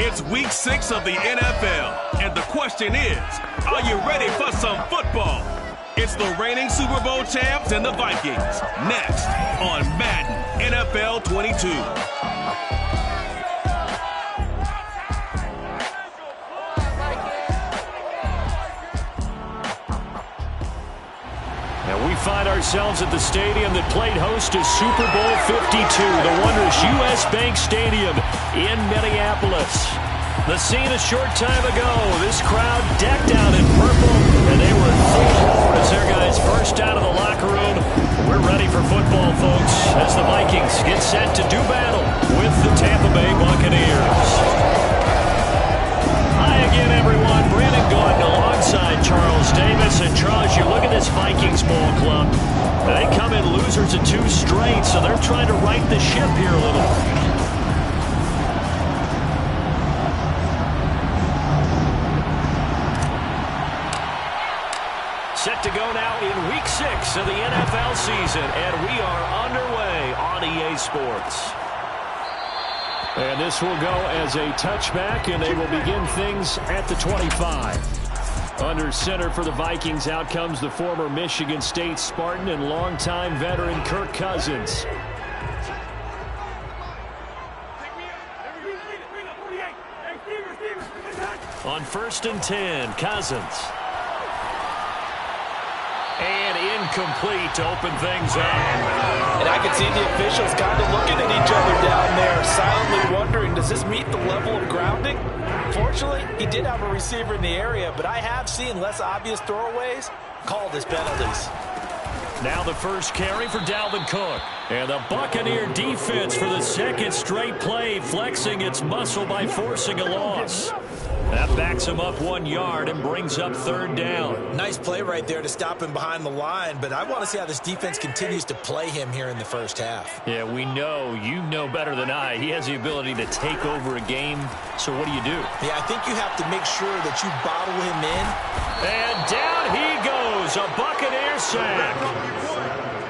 It's week 6 of the NFL, and the question is, are you ready for some football? It's the reigning Super Bowl champs and the Vikings, next on Madden NFL 22. And we find ourselves at the stadium that played host to Super Bowl 52, the wondrous U.S. Bank Stadium in Minneapolis. The scene a short time ago, this crowd decked out in purple, and they were in full forward as their guys burst out of the locker room. We're ready for football, folks, as the Vikings get set to do battle with the Tampa Bay Buccaneers. Hi again, everyone. Brandon Gordon alongside Charles Davis. And Charles, you look at this Vikings ball club. They come in losers of 2 straight, so they're trying to right the ship here a little. Set to go now in week 6 of the NFL season, and we are underway on EA Sports. And this will go as a touchback, and they will begin things at the 25. Under center for the Vikings, out comes the former Michigan State Spartan and longtime veteran Kirk Cousins. On 1st and 10, Cousins. And incomplete to open things up. And I could see the officials kind of looking at each other down there, silently wondering, does this meet the level of grounding? Fortunately, he did have a receiver in the area, but I have seen less obvious throwaways called as penalties. Now the first carry for Dalvin Cook. And the Buccaneer defense for the second straight play, flexing its muscle by forcing a loss. That backs him up 1 yard and brings up 3rd down. Nice play right there to stop him behind the line, but I want to see how this defense continues to play him here in the first half. Yeah, we know, you know better than I, he has the ability to take over a game. So what do you do? Yeah, I think you have to make sure that you bottle him in. And down he goes, a Buccaneer sack.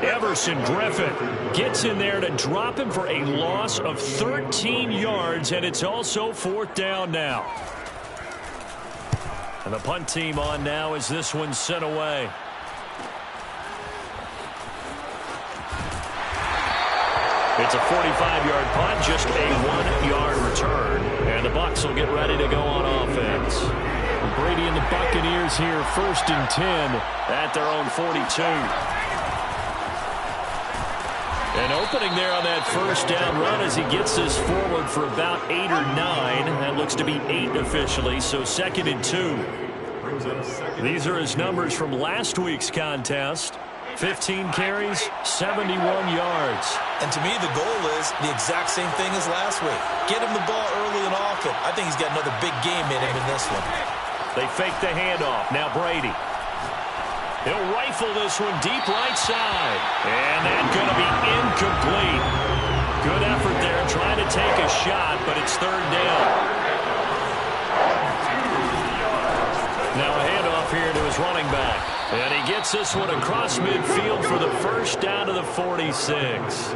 Everson Griffin gets in there to drop him for a loss of 13 yards, and it's also 4th down now. And the punt team on now as this one's sent away. It's a 45-yard punt, just a 1-yard return. And the Bucs will get ready to go on offense. Brady and the Buccaneers here, 1st and 10 at their own 42. And opening there on that 1st down run as he gets this forward for about 8 or 9. That looks to be 8 officially, so 2nd and 2. These are his numbers from last week's contest. 15 carries, 71 yards. And to me, the goal is the exact same thing as last week. Get him the ball early and often. I think he's got another big game in him in this one. They fake the handoff. Now Brady. He'll rifle this one deep right side. And that's going to be incomplete. Good effort there trying to take a shot, but it's 3rd down. Now a handoff here to his running back. And he gets this one across midfield for the 1st down to the 46.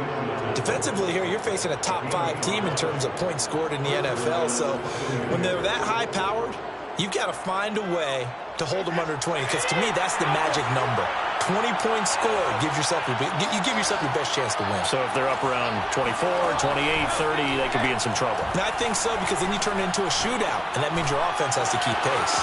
Defensively here, you're facing a top 5 team in terms of points scored in the NFL. So when they're that high-powered, you've got to find a way to hold them under 20, because to me, that's the magic number. 20 points scored, you give yourself your best chance to win. So if they're up around 24, 28, 30, they could be in some trouble. And I think so, because then you turn it into a shootout, and that means your offense has to keep pace.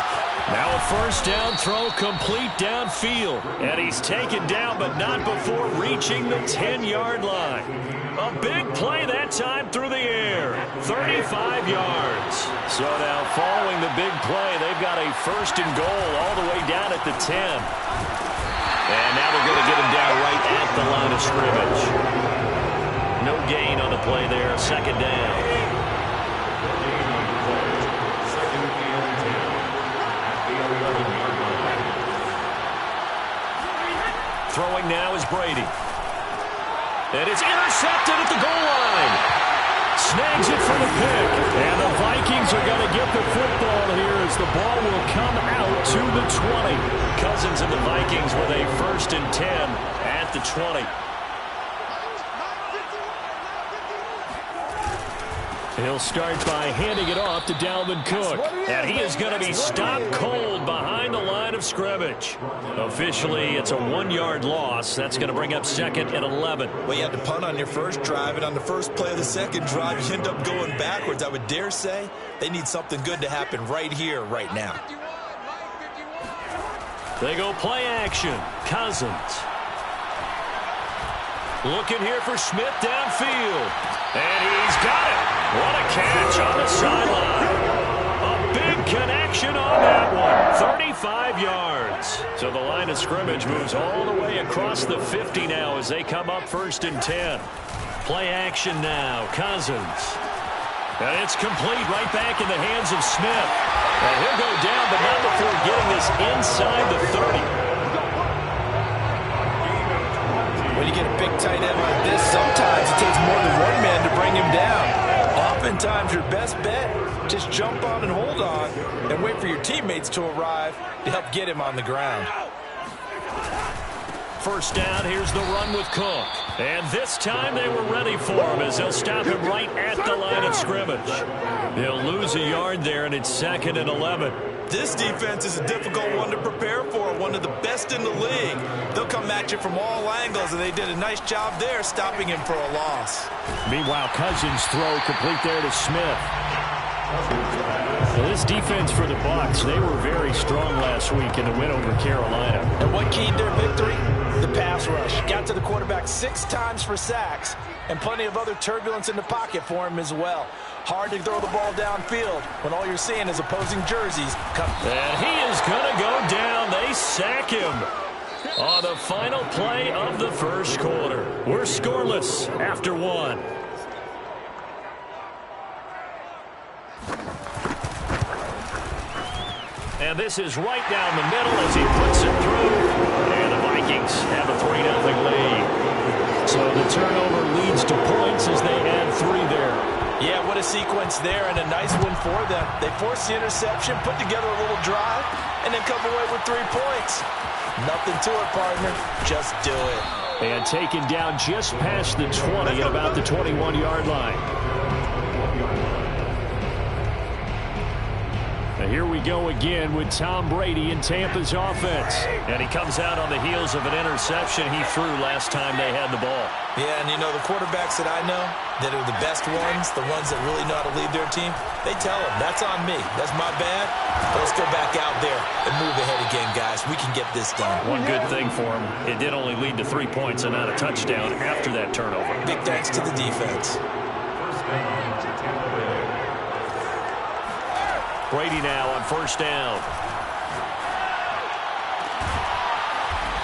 Now a 1st down throw complete downfield. And he's taken down, but not before reaching the 10-yard line. A big play that time through the air. 35 yards. So now following the big play, they've got a 1st and goal all the way down at the 10. And now they're going to get him down right at the line of scrimmage. No gain on the play there. 2nd down. Throwing now is Brady. And it's intercepted at the goal line. Snags it for the pick. And the Vikings are going to get the football here as the ball will come out to the 20. Cousins and the Vikings with a 1st and 10 at the 20. He'll start by handing it off to Dalvin Cook. And he is going to be stopped cold behind the line of scrimmage. Officially, it's a 1-yard loss. That's going to bring up second and 11. Well, you had to punt on your first drive, and on the first play of the second drive, you end up going backwards. I would dare say they need something good to happen right here, right now. They go play action. Cousins. Looking here for Smith downfield. And he's got it. What a catch on the sideline. A big connection on that one. 35 yards. So the line of scrimmage moves all the way across the 50 now as they come up 1st and 10. Play action now. Cousins. And it's complete right back in the hands of Smith. And he'll go down, but not before getting this inside the 30. When you get a big tight end like this, sometimes it takes more than one man to bring him down. Oftentimes, your best bet, just jump on and hold on and wait for your teammates to arrive to help get him on the ground. First down, here's the run with Cook. And this time they were ready for him as they'll stop him right at the line of scrimmage. They'll lose a yard there, and it's 2nd and 11. This defense is a difficult one to prepare for, one of the best in the league. They'll come at you from all angles, and they did a nice job there stopping him for a loss. Meanwhile, Cousins' throw complete there to Smith. Now this defense for the Bucs, they were very strong last week in the win over Carolina. And what keyed their victory? The pass rush. Got to the quarterback 6 times for sacks, and plenty of other turbulence in the pocket for him as well. Hard to throw the ball downfield when all you're seeing is opposing jerseys. And he is going to go down. They sack him on the final play of the first quarter. We're scoreless after 1. And this is right down the middle as he puts it through. And the Vikings have a 3-0 lead. So the turnover leads to points as they add 3 there. Yeah, what a sequence there, and a nice one for them. They forced the interception, put together a little drive, and then come away with 3 points. Nothing to it, partner. Just do it. And taken down just past the 20 at about the 21-yard line. Now here we go again with Tom Brady in Tampa's offense. And he comes out on the heels of an interception he threw last time they had the ball. Yeah, and you know, the quarterbacks that I know that are the best ones, the ones that really know how to lead their team, they tell them, that's on me. That's my bad. But let's go back out there and move ahead again, guys. We can get this done. One good thing for him, it did only lead to 3 points and not a touchdown after that turnover. Big thanks to the defense. Brady now on first down.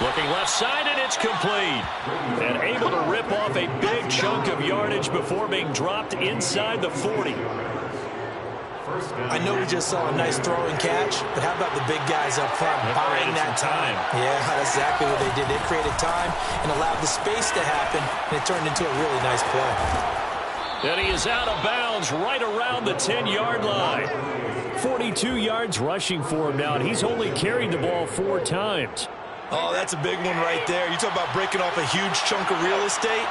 Looking left side, and it's complete. And able to rip off a big chunk of yardage before being dropped inside the 40. I know we just saw a nice throw and catch, but how about the big guys up front buying that time? Yeah, that's exactly what they did. They created time and allowed the space to happen, and it turned into a really nice play. And he is out of bounds right around the 10-yard line. 42 yards rushing for him now, and he's only carried the ball 4 times. Oh, that's a big one right there. You talk about breaking off a huge chunk of real estate.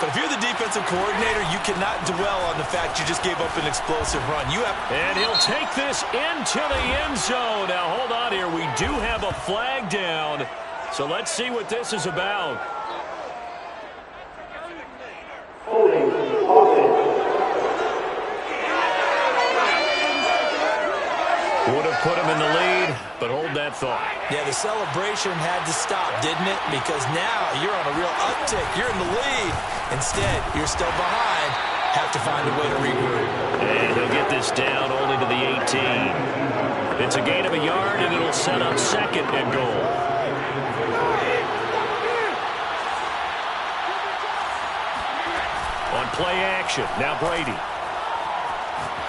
But if you're the defensive coordinator, you cannot dwell on the fact you just gave up an explosive run. And he'll take this into the end zone. Now, hold on here. We do have a flag down. So let's see what this is about. Would have put him in the lead, but hold that thought. Yeah, the celebration had to stop, didn't it? Because now you're on a real uptick. You're in the lead. Instead, you're still behind. Have to find a way to regroup. And he'll get this down only to the 18. It's a gain of a yard, and it'll set up 2nd and goal. On play action, now Brady.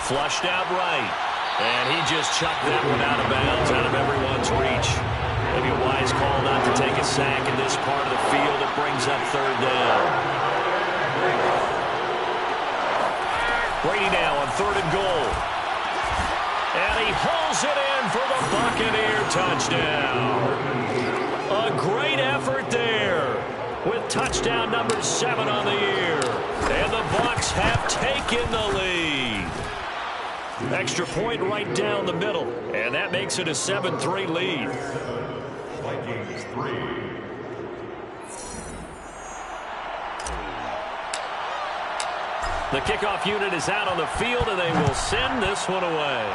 Flushed out right. And he just chucked that one out of bounds, out of everyone's reach. Maybe a wise call not to take a sack in this part of the field. It brings up 3rd down. Brady now on 3rd and goal. And he hauls it in for the Buccaneer touchdown. A great effort there with touchdown number 7 on the year. And the Bucs have taken the lead. Extra point right down the middle, and that makes it a 7-3 lead. Vikings 3. The kickoff unit is out on the field, and they will send this one away.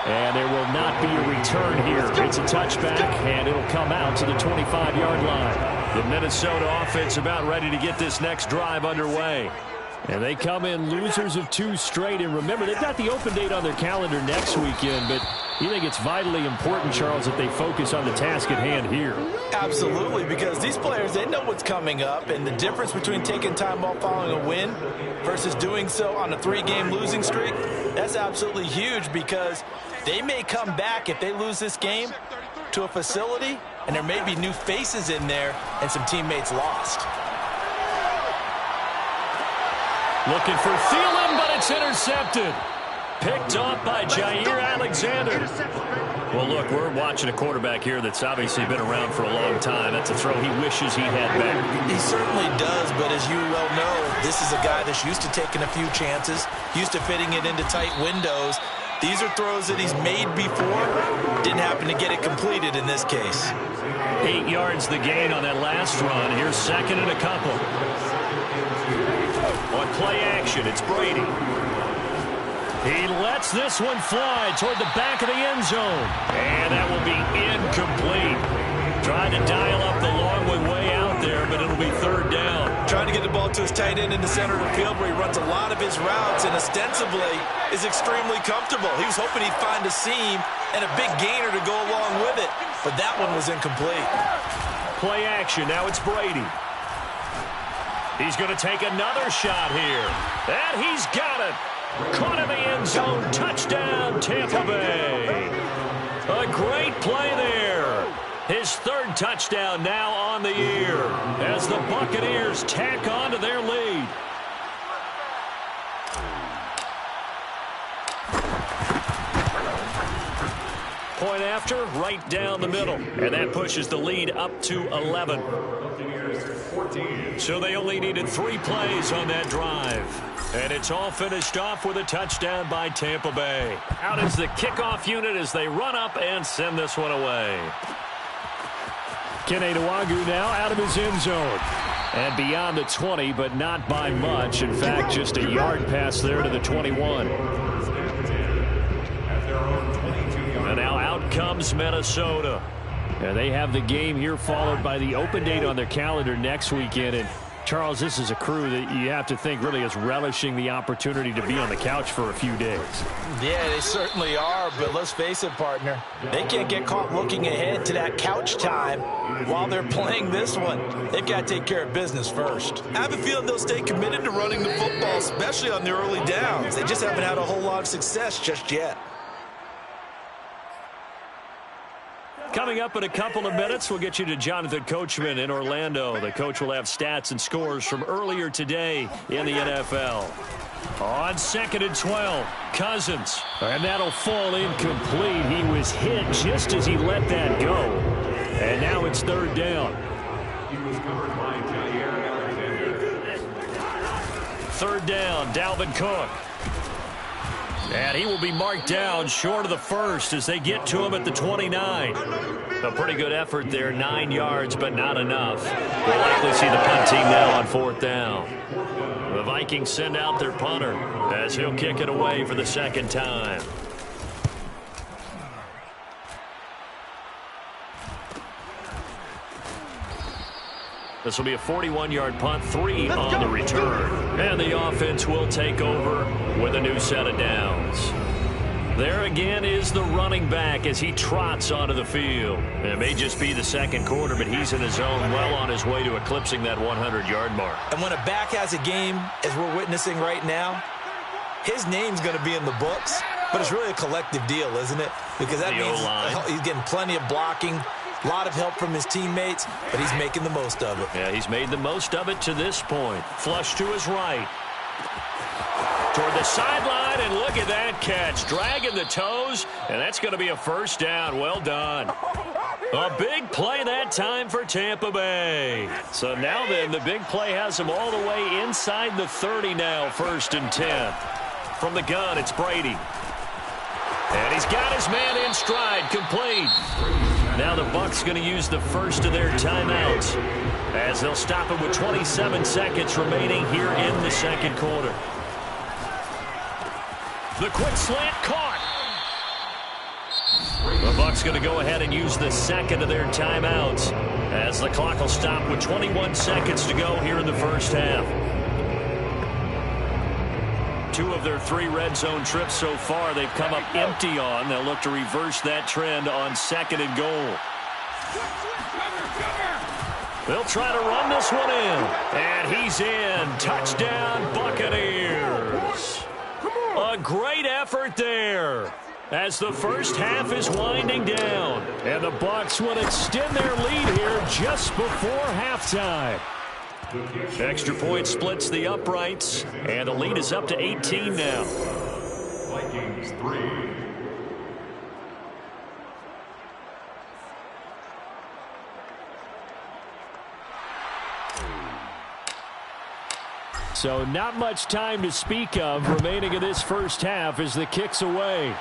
And there will not be a return here. It's a touchback, and it'll come out to the 25-yard line. The Minnesota offense about ready to get this next drive underway. And they come in losers of 2 straight. And remember, they've got the open date on their calendar next weekend. But you think it's vitally important, Charles, that they focus on the task at hand here? Absolutely, because these players, they know what's coming up. And the difference between taking time off following a win versus doing so on a 3-game losing streak, that's absolutely huge, because they may come back if they lose this game to a facility, and there may be new faces in there and some teammates lost. Looking for Thielen, but it's intercepted. Picked off by Jair Alexander. Well, look, we're watching a quarterback here that's obviously been around for a long time. That's a throw he wishes he had back. He certainly does, but as you well know, this is a guy that's used to taking a few chances, used to fitting it into tight windows. These are throws that he's made before. Didn't happen to get it completed in this case. 8 yards the gain on that last run. Here's second and a couple. On play action, it's Brady. He lets this one fly toward the back of the end zone. And that will be incomplete. Trying to dial up the long way out there, but it'll be third down. Trying to get the ball to his tight end in the center of the field where he runs a lot of his routes and ostensibly is extremely comfortable. He was hoping he'd find a seam and a big gainer to go along with it, but that one was incomplete. Play action, now it's Brady. He's going to take another shot here. And he's got it. Caught in the end zone. Touchdown, Tampa Bay. A great play there. His third touchdown now on the year as the Buccaneers tack on to their lead. Point after, right down the middle. And that pushes the lead up to 11. So they only needed 3 plays on that drive. And it's all finished off with a touchdown by Tampa Bay. Out is the kickoff unit as they run up and send this one away. Kene Nwangwu now out of his end zone. And beyond the 20, but not by much. In fact, just a yard pass there to the 21. And now out comes Minnesota. And they have the game here followed by the open date on their calendar next weekend. And Charles, this is a crew that you have to think really is relishing the opportunity to be on the couch for a few days. Yeah, they certainly are, but let's face it, partner. They can't get caught looking ahead to that couch time while they're playing this one. They've got to take care of business first. I have a feeling they'll stay committed to running the football, especially on their early downs. They just haven't had a whole lot of success just yet. Coming up in a couple of minutes, we'll get you to Jonathan Coachman in Orlando. The coach will have stats and scores from earlier today in the NFL. On 2nd and 12, Cousins. And that'll fall incomplete. He was hit just as he let that go. And now it's third down. He was covered by Jair Alexander. Third down, Dalvin Cook. And he will be marked down short of the first as they get to him at the 29. A pretty good effort there, 9 yards, but not enough. We'll likely see the punt team now on 4th down. The Vikings send out their punter as he'll kick it away for the second time. This will be a 41-yard punt, 3 on the return. And the offense will take over with a new set of downs. There again is the running back as he trots onto the field. It may just be the second quarter, but he's in his zone, well on his way to eclipsing that 100-yard mark. And when a back has a game, as we're witnessing right now, his name's going to be in the books, but it's really a collective deal, isn't it? Because that means he's getting plenty of blocking, a lot of help from his teammates, but he's making the most of it. Yeah, he's made the most of it to this point. Flush to his right. toward the sideline, and look at that catch. Dragging the toes, and that's going to be a first down. Well done. A big play that time for Tampa Bay. So now then, the big play has them all the way inside the 30 now, 1st and 10. From the gun, it's Brady. And he's got his man in stride, complete. Now the Bucs going to use the first of their timeouts as they'll stop it with 27 seconds remaining here in the second quarter. The quick slant caught. The Bucs going to go ahead and use the second of their timeouts as the clock will stop with 21 seconds to go here in the first half. 2 of their 3 red zone trips so far they've come up empty on. They'll look to reverse that trend on 2nd and goal. They'll try to run this one in. And he's in. Touchdown, Buccaneers. A great effort there as the first half is winding down. And the Bucs will extend their lead here just before halftime. Extra point splits the uprights, and the lead is up to 18 now. Vikings 3. So not much time to speak of remaining in this first half as the kick's away.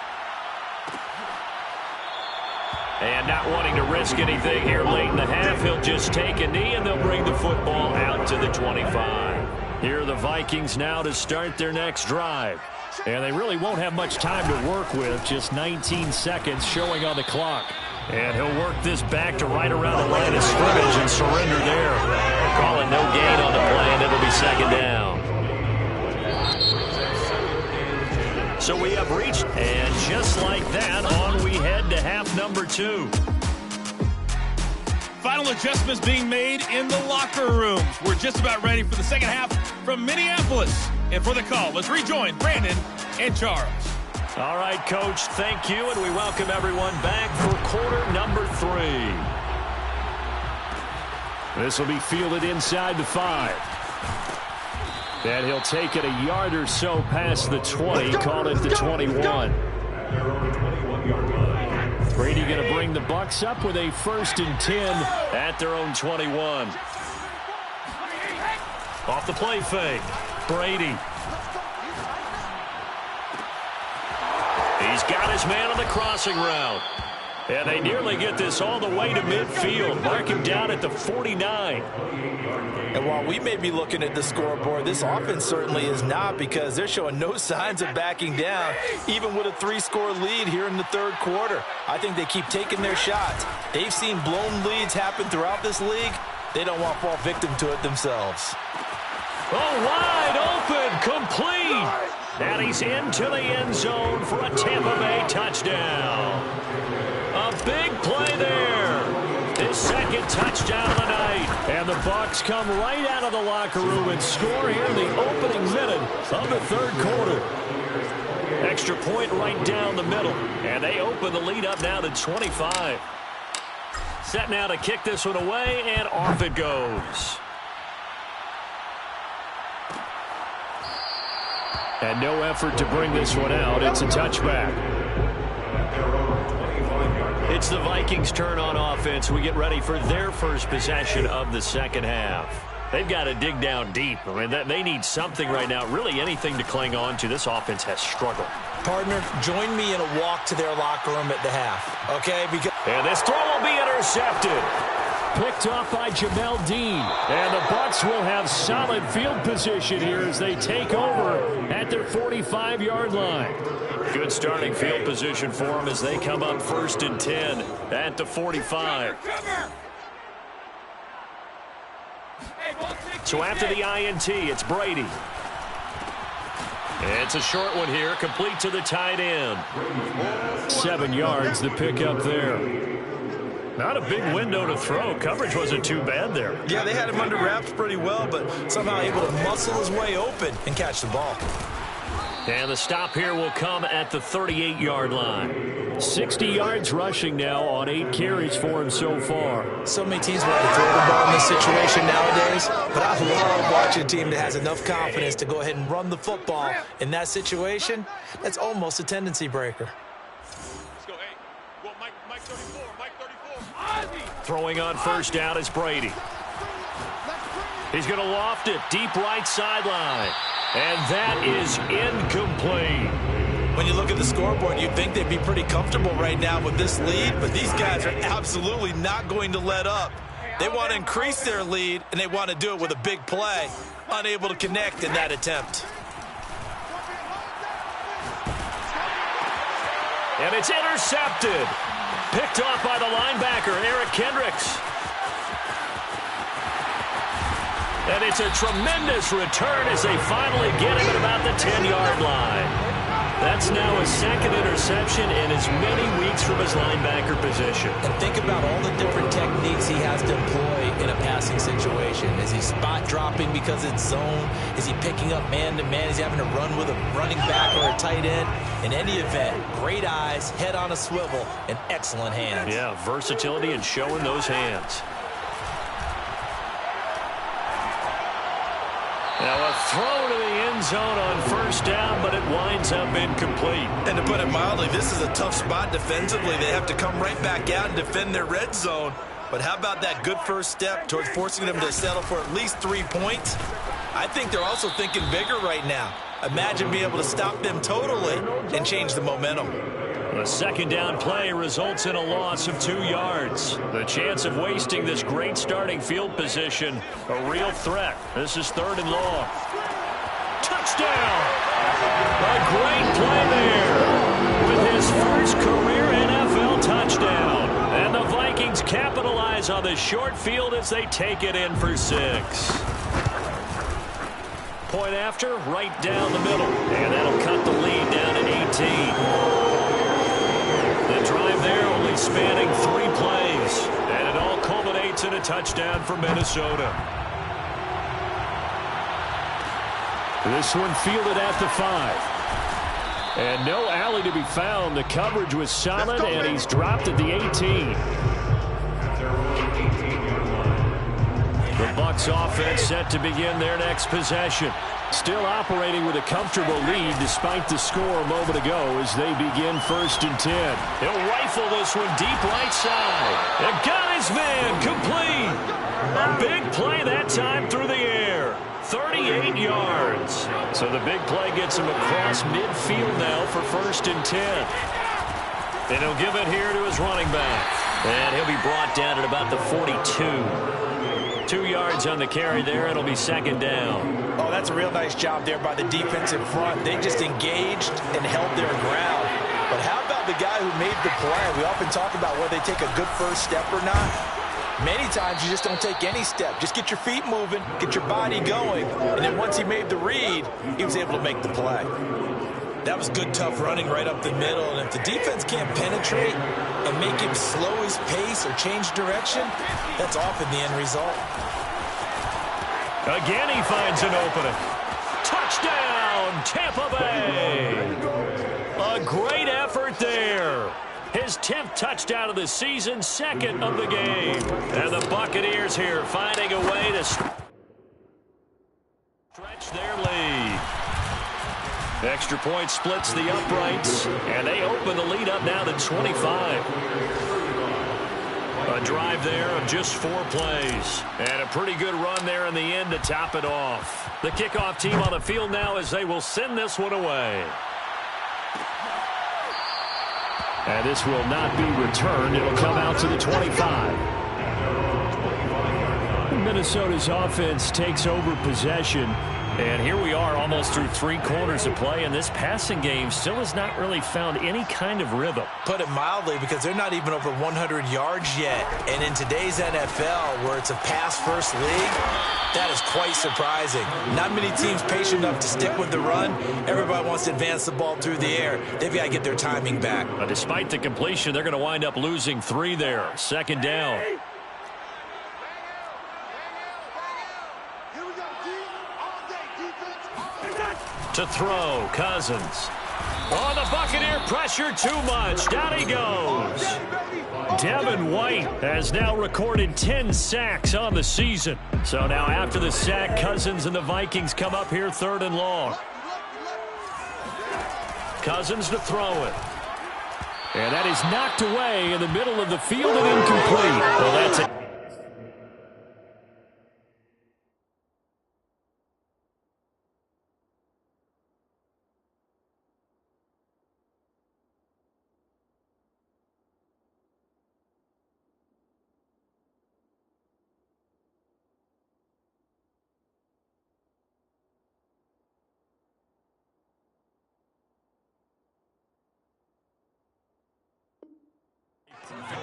And not wanting to risk anything here late in the half, he'll just take a knee and they'll bring the football out to the 25. Here are the Vikings now to start their next drive. And they really won't have much time to work with, just 19 seconds showing on the clock. And he'll work this back to right around the line of scrimmage and surrender there. Calling no gain on the play, and it'll be 2nd down. So we have reached, and just like that, on we head to half number 2. Final adjustments being made in the locker rooms. We're just about ready for the second half from Minneapolis. And for the call, let's rejoin Brandon and Charles. All right, Coach, thank you, and we welcome everyone back for quarter number 3. This will be fielded inside the 5. And he'll take it a yard or so past the 20, call it the 21. Brady going to bring the Bucs up with a 1st and 10 at their own 21. Off the play fake, Brady. He's got his man on the crossing route. And they nearly get this all the way to midfield. Mark him down at the 49. And while we may be looking at the scoreboard, this offense certainly is not, because they're showing no signs of backing down, even with a 3-score lead here in the 3rd quarter. I think they keep taking their shots. They've seen blown leads happen throughout this league. They don't want to fall victim to it themselves. Oh, wide open, complete. And he's into the end zone for a Tampa Bay touchdown. A big play there. His 2nd touchdown of the night. And the Bucs come right out of the locker room and score here in the opening minute of the 3rd quarter. Extra point right down the middle. And they open the lead up now to 25. Set now to kick this one away, and off it goes. And no effort to bring this one out. It's a touchback. It's the Vikings' turn on offense. We get ready for their first possession of the second half. They've got to dig down deep. I mean, they need something right now, really anything to cling on to. This offense has struggled. Partner, join me in a walk to their locker room at the half, okay? And this throw will be intercepted. Picked off by Jamel Dean. And the Bucs will have solid field position here as they take over at their 45-yard line. Good starting field position for them as they come up 1st and 10 at the 45. So after the INT, it's Brady. It's a short one here, complete to the tight end. 7 yards, the pickup there. Not a big window to throw. Coverage wasn't too bad there. Yeah, they had him under wraps pretty well, but somehow able to muscle his way open and catch the ball. And the stop here will come at the 38-yard line. 60 yards rushing now on 8 carries for him so far. So many teams want to throw the ball in this situation nowadays, but I love watching a team that has enough confidence to go ahead and run the football. In that situation, that's almost a tendency breaker. Let's go, hey. Well, Mike 34, Mike 34. Throwing on first down is Brady. He's going to loft it deep right sideline. And that is incomplete. When you look at the scoreboard, you'd think they'd be pretty comfortable right now with this lead, but these guys are absolutely not going to let up. They want to increase their lead, and they want to do it with a big play. Unable to connect in that attempt. And it's intercepted. Picked off by the linebacker, Eric Kendricks. And it's a tremendous return as they finally get him at about the 10-yard line. That's now his second interception in as many weeks from his linebacker position. And think about all the different techniques he has to employ in a passing situation. Is he spot dropping because it's zone? Is he picking up man-to-man? Is he having to run with a running back or a tight end? In any event, great eyes, head on a swivel, and excellent hands. Yeah, versatility and showing those hands. Now a throw to the end zone on first down, but it winds up incomplete. And to put it mildly, this is a tough spot defensively. They have to come right back out and defend their red zone. But how about that good first step towards forcing them to settle for at least 3 points? I think they're also thinking bigger right now. Imagine being able to stop them totally and change the momentum. A second down play results in a loss of 2 yards. The chance of wasting this great starting field position, a real threat. This is 3rd and long. Touchdown! A great play there with his first career NFL touchdown. And the Vikings capitalize on the short field as they take it in for 6. Point after, right down the middle. And that'll cut the lead down to 18. The drive there only spanning 3 plays. And it all culminates in a touchdown for Minnesota. This one fielded at the 5. And no alley to be found. The coverage was solid, and he's dropped at the 18. The Bucs offense set to begin their next possession. Still operating with a comfortable lead despite the score a moment ago as they begin 1st and 10. He'll rifle this one deep right side. And got his man complete. A big play that time through the air. 38 yards. So the big play gets him across midfield now for 1st and 10. And he'll give it here to his running back. And he'll be brought down at about the 42. 2 yards on the carry there. It'll be 2nd down. Oh, that's a real nice job there by the defensive front. They just engaged and held their ground. But how about the guy who made the play? We often talk about whether they take a good first step or not. Many times you just don't take any step. Just get your feet moving, get your body going. And then once he made the read, he was able to make the play. That was good, tough running right up the middle. And if the defense can't penetrate and make him slow his pace or change direction, that's often the end result. Again, he finds an opening. Touchdown, Tampa Bay. A great effort there. His 10th touchdown of the season, 2nd of the game. And the Buccaneers here finding a way to stretch their lead. Extra point splits the uprights, and they open the lead up now to 25. A drive there of just 4 plays. And a pretty good run there in the end to top it off. The kickoff team on the field now as they will send this one away. And this will not be returned. It'll come out to the 25. Minnesota's offense takes over possession. And here we are almost through 3 quarters of play, and this passing game still has not really found any kind of rhythm. Put it mildly, because they're not even over 100 yards yet. And in today's NFL, where it's a pass-first league, that is quite surprising. Not many teams patient enough to stick with the run. Everybody wants to advance the ball through the air. They've got to get their timing back. Despite the completion, they're going to wind up losing 3 there. 2nd down. To throw, Cousins. Oh, the Buccaneer pressure too much. Down he goes. Devin White has now recorded 10 sacks on the season. So now after the sack, Cousins and the Vikings come up here 3rd and long. Cousins to throw it. And that is knocked away in the middle of the field and incomplete. Well, that's it.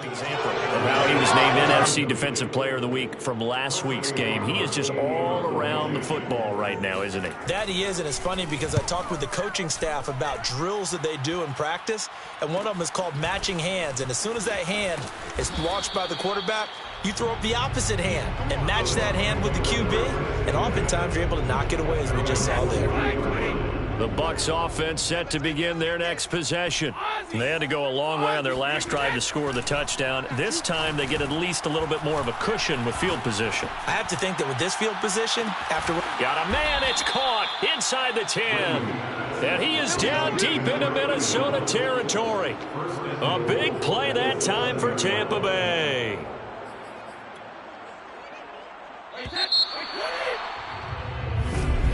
Example of how he was named NFC Defensive Player of the Week from last week's game. He is just all around the football right now, isn't he? That he is, and it's funny because I talked with the coaching staff about drills that they do in practice, and one of them is called matching hands. And as soon as that hand is launched by the quarterback, you throw up the opposite hand and match that hand with the QB, and oftentimes you're able to knock it away, as we just saw there. The Bucs offense set to begin their next possession. They had to go a long way on their last drive to score the touchdown. This time they get at least a little bit more of a cushion with field position. I have to think that with this field position, after... Got a man, it's caught inside the 10. And he is down deep into Minnesota territory. A big play that time for Tampa Bay.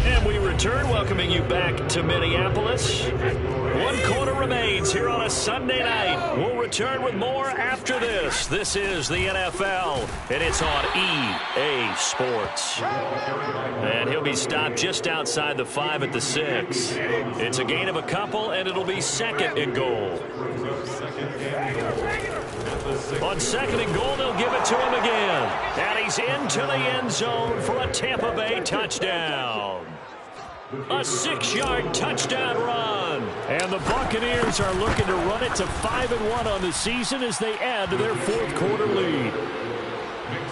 And we return, welcoming you back to Minneapolis. 1 quarter remains here on a Sunday night. We'll return with more after this. This is the NFL, and it's on EA Sports. And he'll be stopped just outside the 5 at the 6. It's a gain of a couple, and it'll be 2nd and goal. On 2nd and goal, they'll give it to him again. And he's into the end zone for a Tampa Bay touchdown. A 6-yard touchdown run. And the Buccaneers are looking to run it to 5-1 on the season as they add to their 4th quarter lead.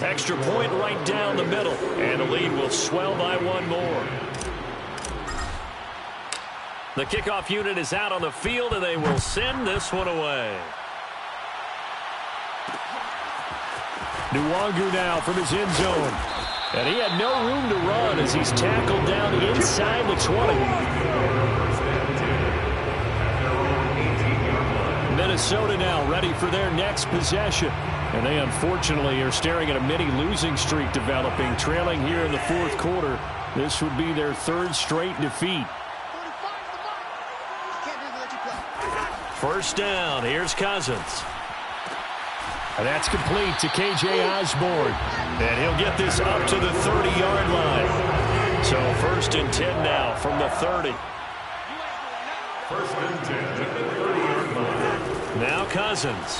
Extra point right down the middle. And the lead will swell by 1 more. The kickoff unit is out on the field, and they will send this one away. Nwangu now from his end zone. And he had no room to run as he's tackled down inside the 20. Minnesota now ready for their next possession. And they unfortunately are staring at a mini losing streak developing, trailing here in the 4th quarter. This would be their 3rd straight defeat. 1st down. Here's Cousins. And that's complete to K.J. Osborne. And he'll get this up to the 30-yard line. So 1st and 10 now from the 30. 1st and 10 at the 30-yard line. Now Cousins.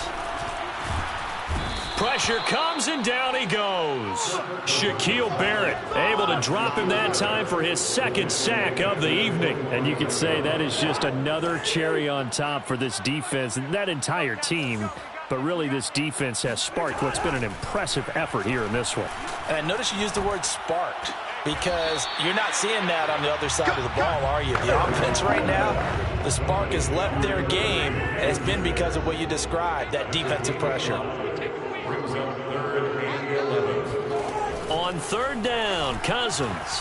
Pressure comes, and down he goes. Shaquille Barrett able to drop him that time for his 2nd sack of the evening. And you could say that is just another cherry on top for this defense and that entire team. But really, this defense has sparked what's been an impressive effort here in this one. And I notice you used the word sparked because you're not seeing that on the other side of the ball, are you? The offense right now, the spark has left their game, and it's been because of what you described, that defensive pressure. On 3rd down, Cousins.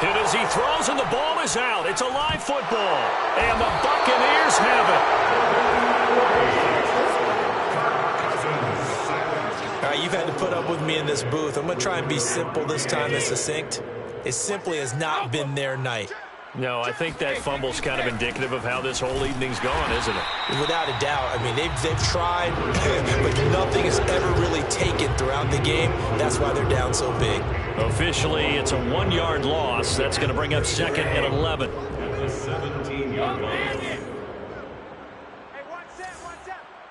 Hit as he throws, and the ball is out. It's a live football, and the Buccaneers have it. All right, you've had to put up with me in this booth. I'm going to try and be simple this time and succinct. It simply has not been their night. No, I think that fumble's kind of indicative of how this whole evening's gone, isn't it? Without a doubt. I mean, they've tried, but nothing has ever really taken throughout the game. That's why they're down so big. Officially, it's a 1-yard loss. That's going to bring up 2nd and 11. At the 17-yard line. Hey, one set.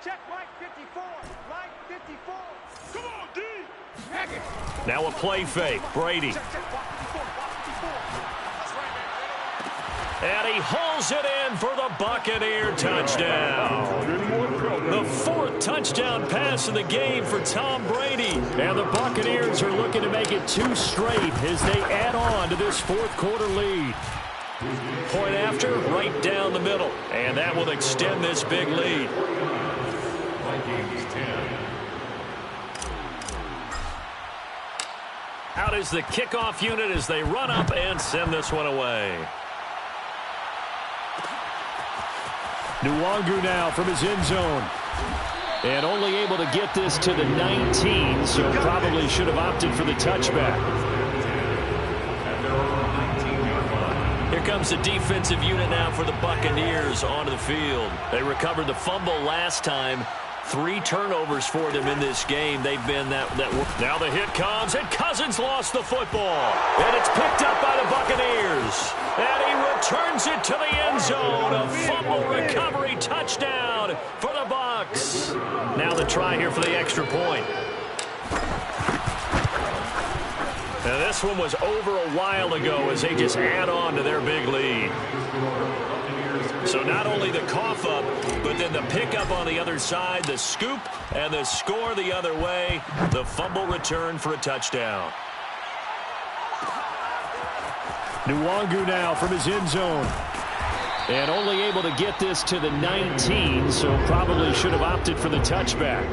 Check Mike 54. Mike 54. Come on, D. Now a play fake. Brady. And he hauls it in for the Buccaneer touchdown. The 4th touchdown pass of the game for Tom Brady. And the Buccaneers are looking to make it 2 straight as they add on to this 4th quarter lead. Point after, right down the middle. And that will extend this big lead. Vikings 10. Out is the kickoff unit as they run up and send this one away. Nwangu now from his end zone. And only able to get this to the 19, so probably should have opted for the touchback. Here comes the defensive unit now for the Buccaneers onto the field. They recovered the fumble last time. 3 turnovers for them in this game. They've been that. Now the hit comes, and Cousins lost the football. And it's picked up by the Buccaneers. And he returns it to the end zone. A fumble recovery touchdown for the Bucs. Now the try here for the extra point. Now this one was over a while ago as they just add on to their big lead. So not only the cough up, but then the pickup on the other side, the scoop, and the score the other way. The fumble return for a touchdown. Nwangu now from his end zone. And only able to get this to the 19, so probably should have opted for the touchback.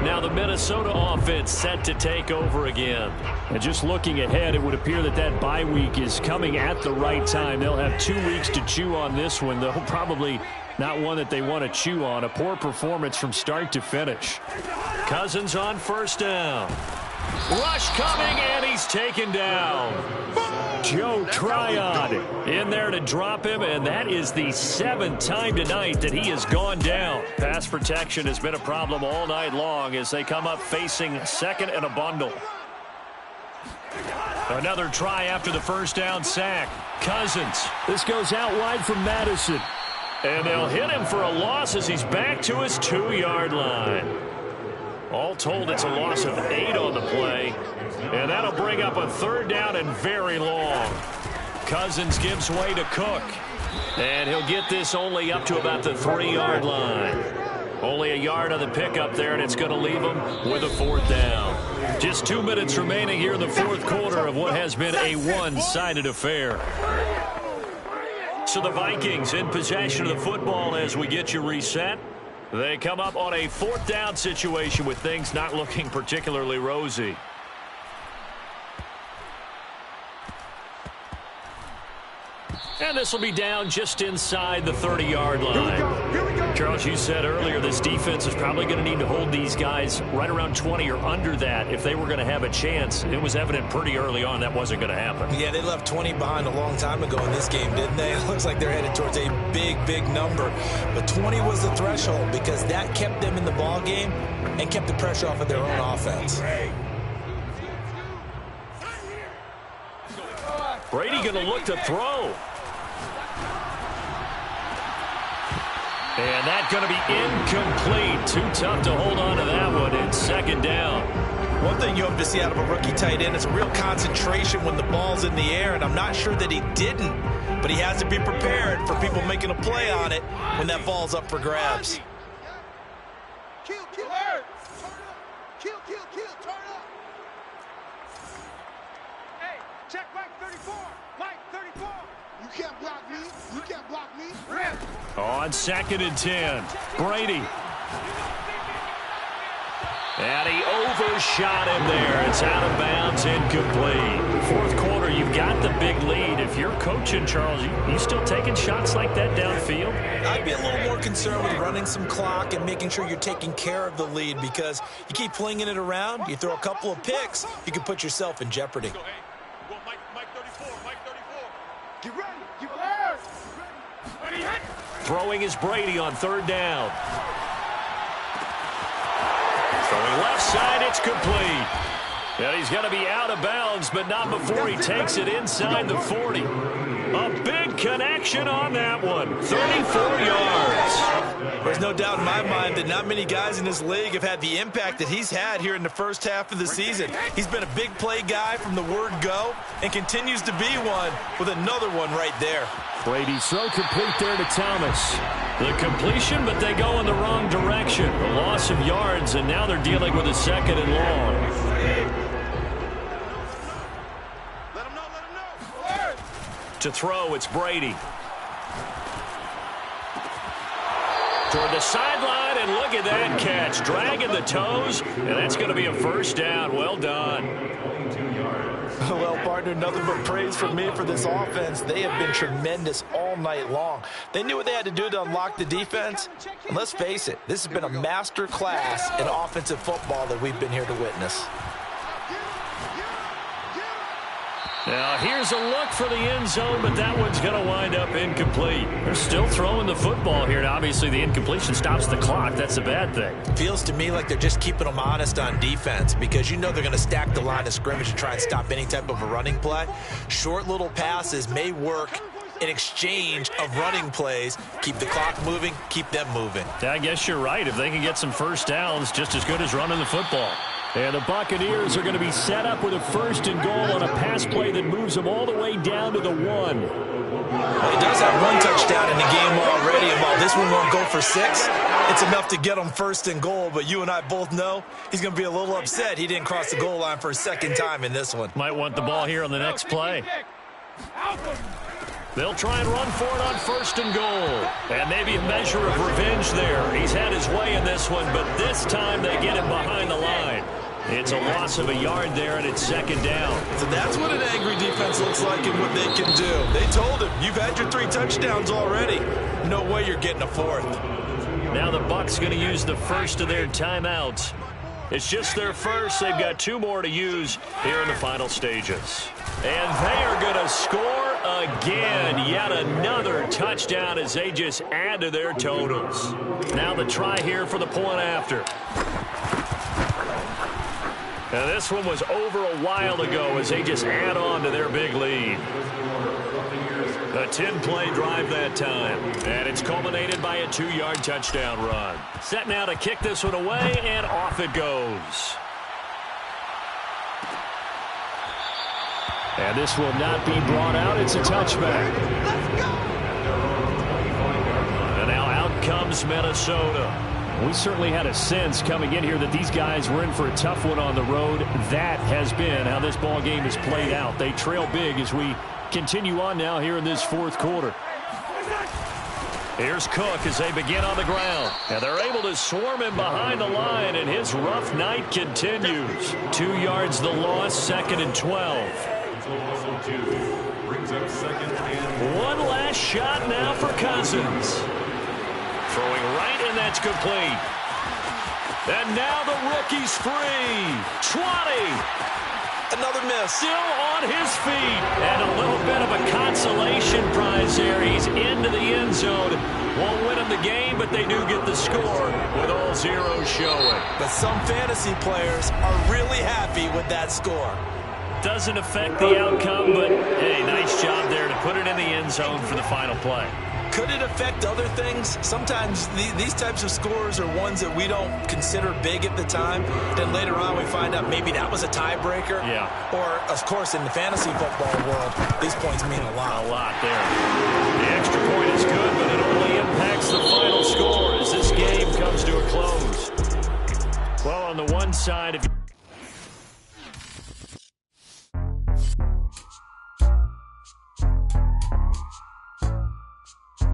Now the Minnesota offense set to take over again. And just looking ahead, it would appear that that bye week is coming at the right time. They'll have 2 weeks to chew on this one, though probably not one that they want to chew on. A poor performance from start to finish. Cousins on first down. Rush coming, and he's taken down. Joe Tryon in there to drop him, and that is the 7th time tonight that he has gone down. Pass protection has been a problem all night long as they come up facing second and a bundle. Another try after the first down sack. Cousins. This goes out wide from Madison. And they'll hit him for a loss as he's back to his 2-yard line. All told, it's a loss of 8 on the play. And that'll bring up a 3rd down and very long. Cousins gives way to Cook. And he'll get this only up to about the 3-yard line. Only a yard on the pickup there, and it's going to leave him with a 4th down. Just 2 minutes remaining here in the 4th quarter of what has been a one-sided affair. So the Vikings in possession of the football as we get you reset. They come up on a 4th down situation with things not looking particularly rosy. And this will be down just inside the 30-yard line. Charles, you said earlier this defense is probably going to need to hold these guys right around 20 or under that if they were going to have a chance. It was evident pretty early on that wasn't going to happen. Yeah, they left 20 behind a long time ago in this game, didn't they? It looks like they're headed towards a big, big number. But 20 was the threshold because that kept them in the ball game and kept the pressure off of their own offense. Brady going to look to throw. And that's going to be incomplete. Too tough to hold on to that one. It's 2nd down. One thing you hope to see out of a rookie tight end is a real concentration when the ball's in the air, and I'm not sure that he didn't, but he has to be prepared for people making a play on it when that ball's up for grabs. Kill, turn up. Kill, turn up. Hey, check Mike 34. Mike 34. You can't block me. You can't block me. Rip. On 2nd and 10, Brady. And he overshot him there. It's out of bounds, incomplete. 4th quarter, you've got the big lead. If you're coaching, Charles, you still taking shots like that downfield? I'd be a little more concerned with running some clock and making sure you're taking care of the lead because you keep flinging it around, you throw a couple of picks, you can put yourself in jeopardy. Mike 34, Mike 34. Get ready. Throwing is Brady on 3rd down. Throwing left side, it's complete. And he's going to be out of bounds, but not before he takes it inside the 40. A big connection on that one. 34 yards. There's no doubt in my mind that not many guys in this league have had the impact that he's had here in the first half of the season. He's been a big play guy from the word go and continues to be one with another one right there. Brady's throw complete there to Thomas. The completion, but they go in the wrong direction. A loss of yards, and now they're dealing with a 2nd and long. To throw, it's Brady. Toward the sideline, and look at that catch. Dragging the toes, and that's going to be a first down. Well done. Well, partner, nothing but praise from me for this offense. They have been tremendous all night long. They knew what they had to do to unlock the defense. And let's face it, this has been a master class in offensive football that we've been here to witness. Now, here's a look for the end zone, but that one's going to wind up incomplete. They're still throwing the football here, and obviously the incompletion stops the clock. That's a bad thing. Feels to me like they're just keeping them honest on defense because you know they're going to stack the line of scrimmage and try and stop any type of a running play. Short little passes may work in exchange of running plays. Keep the clock moving, keep them moving. Yeah, I guess you're right. If they can get some first downs, just as good as running the football. And the Buccaneers are going to be set up with a 1st and goal on a pass play that moves them all the way down to the 1. Well, he does have 1 touchdown in the game already, and while this one won't go for 6, it's enough to get him 1st and goal. But you and I both know he's going to be a little upset he didn't cross the goal line for a 2nd time in this one. Might want the ball here on the next play. They'll try and run for it on 1st and goal. And maybe a measure of revenge there. He's had his way in this one, but this time they get him behind the line. It's a loss of a yard there, and it's 2nd down. So that's what an angry defense looks like and what they can do. They told him, you've had your 3 touchdowns already. No way you're getting a 4th. Now the Bucs going to use the first of their timeouts. It's just their first. They've got 2 more to use here in the final stages. And they are going to score again. Yet another touchdown as they just add to their totals. Now the try here for the point after. Now this one was over a while ago as they just add on to their big lead. A 10-play drive that time. And it's culminated by a 2-yard touchdown run. Set now to kick this one away, and off it goes. And this will not be brought out. It's a touchback. And now out comes Minnesota. We certainly had a sense coming in here that these guys were in for a tough one on the road. That has been how this ball game has played out. They trail big as we continue on now here in this 4th quarter. Here's Cook as they begin on the ground. And they're able to swarm him behind the line, and his rough night continues. 2 yards the loss, 2nd and 12. One last shot now for Cousins. Throwing right, and that's complete. And now the rookie's free. 20. Another miss. Still on his feet. And a little bit of a consolation prize here. He's into the end zone. Won't win him the game, but they do get the score with all zeros showing. But some fantasy players are really happy with that score. Doesn't affect the outcome, but hey, nice job there to put it in the end zone for the final play. Could it affect other things? Sometimes these types of scores are ones that we don't consider big at the time. Then later on we find out maybe that was a tiebreaker. Yeah. Or, of course, in the fantasy football world, these points mean a lot. A lot there. The extra point is good, but it only impacts the final score as this game comes to a close. Well, on the one side, if